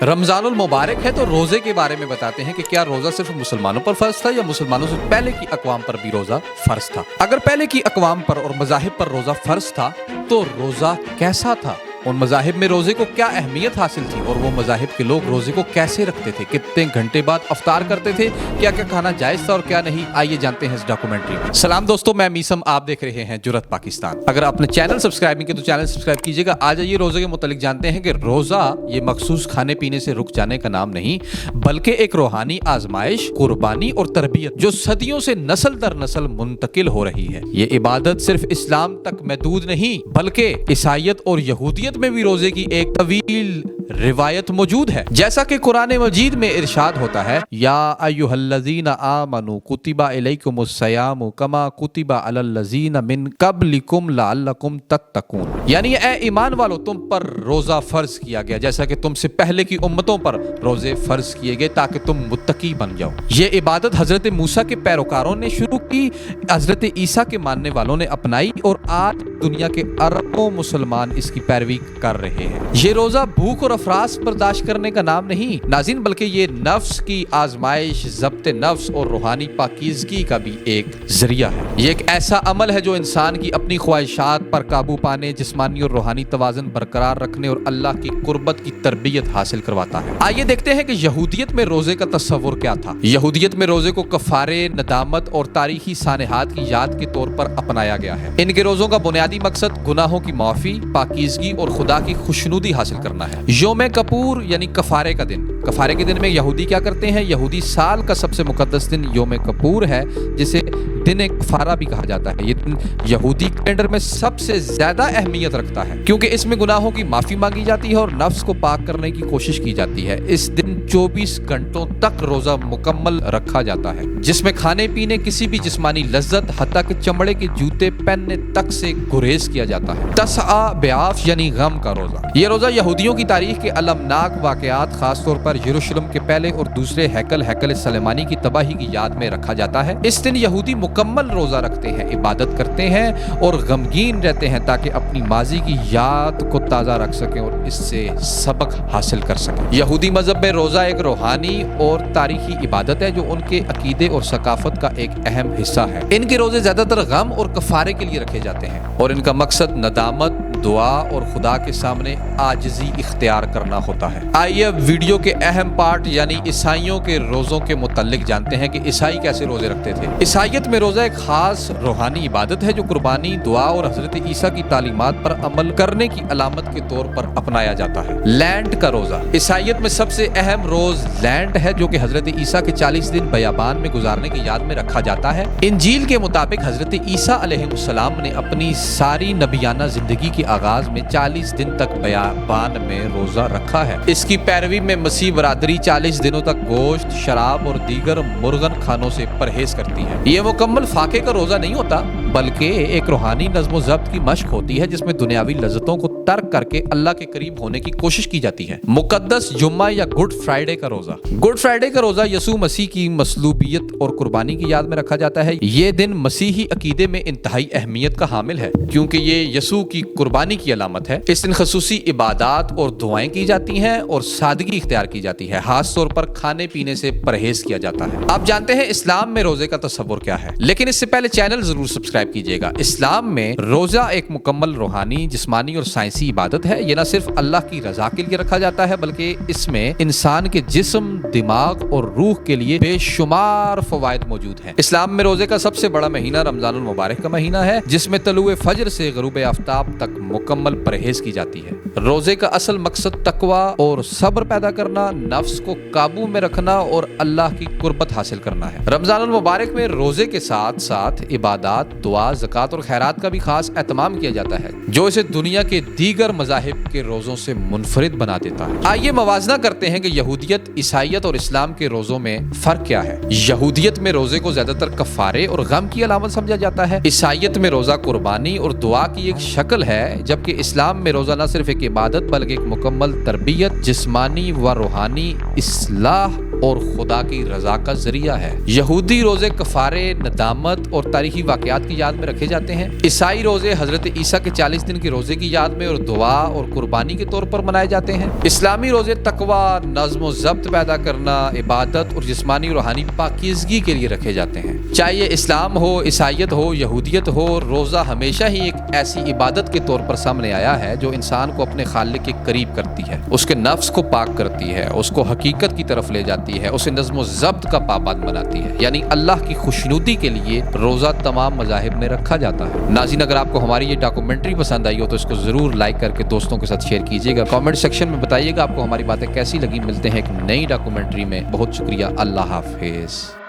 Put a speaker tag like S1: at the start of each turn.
S1: रमजान मुबारक है तो रोजे के बारे में बताते हैं कि क्या रोजा सिर्फ मुसलमानों पर फर्ज था या मुसलमानों से पहले की अक़वाम पर भी रोजा फर्ज था। अगर पहले की अक़वाम पर और मज़ाहिब पर रोजा फर्ज था तो रोजा कैसा था, उन मज़ाहिब में रोजे को क्या अहमियत हासिल थी और वो मज़ाहिब के लोग रोजे को कैसे रखते थे, कितने घंटे बाद अफ्तार करते थे, क्या क्या खाना जायज़ था और क्या नहीं। आइए जानते हैं इस डॉक्यूमेंट्री में। सलाम दोस्तों, मैं मीसम, आप देख रहे हैं जुरत पाकिस्तान। अगर आपने चैनल सब्सक्राइब नहीं किया तो चैनल सब्सक्राइब कीजिएगा। आ जाइए रोजे के मुतालिक जानते हैं कि रोजा ये मखसूस खाने पीने से रुक जाने का नाम नहीं, बल्कि एक रूहानी आजमाइश, कुर्बानी और तरबियत जो सदियों से नस्ल दर नस्ल मुंतकिल हो रही है। ये इबादत सिर्फ इस्लाम तक महदूद नहीं बल्कि ईसाईयत और यहूदियत में भी रोजे की एक तवील रिवायत मौजूद है। जैसा कि कुरान मजीद में इरशाद होता है, या अय्युहल्लज़ीना आमनू कुतिबा इलैकुमुस्सियामु कमा कुतिबा अलल्लज़ीना मिन क़ब्लिकुम लअल्लकुम तत्तकून, यानी ए ईमान वालों, तुम पर रोजा फर्ज किया गया जैसा कि तुमसे पहले की उम्मतों पर रोजे फर्ज किए गए ताकि तुम मुत्तकी बन जाओ। ये इबादत हजरत मूसा के पैरोकारों ने शुरू की, हजरत ईसा के मानने वालों ने अपनाई और आज दुनिया के अरबों मुसलमान इसकी पैरवी कर रहे हैं। ये रोजा भूख और अफरास बर्दाश्त करने का नाम नहीं नाज़रीन, बल्कि ये नफ्स की आजमाइश, ज़ब्त नफ्स और रूहानी पाकीज़गी का भी एक जरिया है। ये एक ऐसा अमल है जो इंसान की अपनी ख्वाहिशात पर काबू पाने, जिस्मानी और रूहानी तवाज़ुन बरकरार रखने और अल्लाह की कुर्बत की तरबियत हासिल करवाता है। आइए देखते हैं कि यहूदियत में रोजे का तस्वुर क्या था। यहूदियत में रोजे को कफ़ारे, नदामत और तारीखी सानेहात की याद के तौर पर अपनाया गया है। इनके रोजों का बुनियादी मकसद गुनाहों की माफ़ी, पाकीज़गी और खुदा की खुशनुदी हासिल करना है। योम कपूर यानी कफारे का दिन। कफारे के दिन में यहूदी क्या करते हैं? यहूदी साल का सबसे मुकद्दस दिन योम कपूर है, जिसे दिन कफारा भी कहा जाता है। ये दिन यहूदी कैलेंडर में सबसे ज्यादा अहमियत रखता है क्योंकि इसमें गुनाहों की माफी मांगी जाती है और नफ्स को पाक करने की कोशिश की जाती है। इस दिन 24 घंटों तक रोजा मुकम्मल रखा जाता है, जिसमें खाने पीने, किसी भी जिस्मानी लज्जत, हत्ता के चमड़े के जूते पहनने तक से गुरेज किया जाता है। तसआ ब्याफ यानी गम का रोजा। ये रोजा यहूदियों की तारीख के अलमनाक वाकयात, खासतौर पर यरूशलेम के पहले और दूसरे हैकल सलेमानी की तबाही की याद में रखा जाता है। इस दिन यहूदी मुकम्मल रोजा रखते हैं, इबादत करते हैं और गमगीन रहते हैं ताकि अपनी माजी की याद को ताज़ा रख सकें और इससे सबक हासिल कर सकें। यहूदी मजहब में रोजा एक रूहानी और तारीखी इबादत है जो उनके अकीदे और सकाफत का एक अहम हिस्सा है। इनके रोजे ज्यादातर गम और कफारे के लिए रखे जाते हैं और इनका मकसद नदामत, दुआ और खुदा के सामने आजिज़ी इख्तियार करना होता है। आइए वीडियो के अहम पार्ट यानी ईसाइयों के रोज़ों के मुतालिक जानते हैं कि ईसाई कैसे रोजे रखते थे। ईसाईयत में रोज़ा एक खास रूहानी इबादत है जो कुर्बानी, दुआ और हजरत ईसा की तालीमात पर अमल करने की अलामत के तौर पर अपनाया जाता है। लैंड का रोज़ा। ईसाईयत में सबसे अहम रोज़ लैंड है जो कि हजरत ईसा के 40 दिन बयाबान में गुजारने की याद में रखा जाता है। इंजील के मुताबिक हजरत ईसा अलैहिस्सलाम ने अपनी सारी नबियाना जिंदगी के आगाज में 40 दिन तक बयाबान में रोजा रखा है। इसकी पैरवी में मसीह बरादरी 40 दिनों तक गोश्त, शराब और दीगर मुर्गन खानों से परहेज करती है। ये मुकम्मल फाके का रोजा नहीं होता बल्कि एक रूहानी नज़्म ज़ब्त की मशक होती है जिसमें दुनियावी लज्जतों को तर्क करके अल्लाह के करीब होने की कोशिश की जाती है। मुकद्दस जुम्मा या गुड फ्राइडे का रोजा। गुड फ्राइडे का रोजा यसू मसीह की मसलूबियत और कुर्बानी की याद में रखा जाता है। ये दिन मसीही अकीदे में इंतहाई अहमियत का हामिल है क्योंकि ये यसू की कुर्बानी की अलामत है। इस दिन खसूसी इबादत और दुआएं की जाती हैं और सादगी इख्तियार की जाती है। खास तौर पर खाने पीने से परहेज किया जाता है। आप जानते हैं इस्लाम में रोजे का तस्वुर क्या है, लेकिन इससे पहले चैनल जरूर सब्सक्राइब कीजिएगा। इस्लाम में रोजा एक मुकम्मल रूहानी, जिस्मानी और साइंसी इबादत है। ये न सिर्फ अल्लाह की रजा के लिए रखा जाता है बल्कि इसमें इंसान के जिस्म, दिमाग और रूह के लिए बेशुमार फवायद मौजूद हैं। इस्लाम में रोजे का सबसे बड़ा महीना रमजान मुबारक का महीना है जिसमें तलुए फजर से गरूब आफ्ताब तक मुकम्मल परहेज की जाती है। रोजे का असल मकसद तकवा और सब्र पैदा करना, नफ्स को काबू में रखना और अल्लाह की कुर्बत हासिल करना है। रमजान मुबारक में रोजे के साथ साथ इबादत, दुआ, ज़कात और खैरात का भी खास एहतमाम किया जाता है जो इसे दुनिया के दीगर मज़ाहिब के रोजों से मुनफरिद बना देता है। आइए मवाजना करते हैं कि यहूदियत, ईसाईयत और इस्लाम के रोजों में फर्क क्या है। यहूदियत में रोजे को ज्यादातर कफारे और गम की अलामत समझा जाता है। ईसाईयत में रोजा कुर्बानी और दुआ की एक शक्ल है, जबकि इस्लाम में रोजा न सिर्फ एक इबादत बल्कि एक मुकम्मल तरबियत, जिस्मानी व रूहानी इस्लाह اور خدا کی رضا کا ذریعہ ہے۔ یہودی روزے کفارے، ندامت اور تاریخی واقعات کی یاد میں رکھے جاتے ہیں۔ عیسائی روزے حضرت عیسیٰ کے 40 دن کے روزے کی یاد میں اور دعا اور قربانی کے طور پر منائے جاتے ہیں۔ اسلامی روزے تقوی، نظم و ضبط پیدا کرنا، عبادت اور جسمانی اور روحانی پاکیزگی کے لیے رکھے جاتے ہیں۔ چاہے یہ اسلام ہو، عیسائیت ہو، یہودیت ہو، روزہ ہمیشہ ہی ایک ایسی عبادت کے طور پر سامنے آیا ہے جو انسان کو اپنے خالق کے قریب کرتی ہے، اس کے نفس کو پاک کرتی ہے، اس کو حقیقت کی طرف لے جاتی ہے، اسے نظم و ضبط کا پابند بناتی ہے، یعنی اللہ کی خوشنودی کے لیے روزہ تمام مذاہب میں رکھا جاتا ہے۔ ناظرین، اگر آپ کو ہماری یہ ڈاکومنٹری پسند آئی ہو تو اس کو ضرور لائک کر کے دوستوں کے ساتھ شیئر کیجیے گا۔ کامنٹ سیکشن میں بتائیے گا آپ کو ہماری باتیں کیسی لگی۔ ملتے ہیں ایک نئی ڈاکومنٹری میں۔ بہت شکریہ۔ اللہ حافظ۔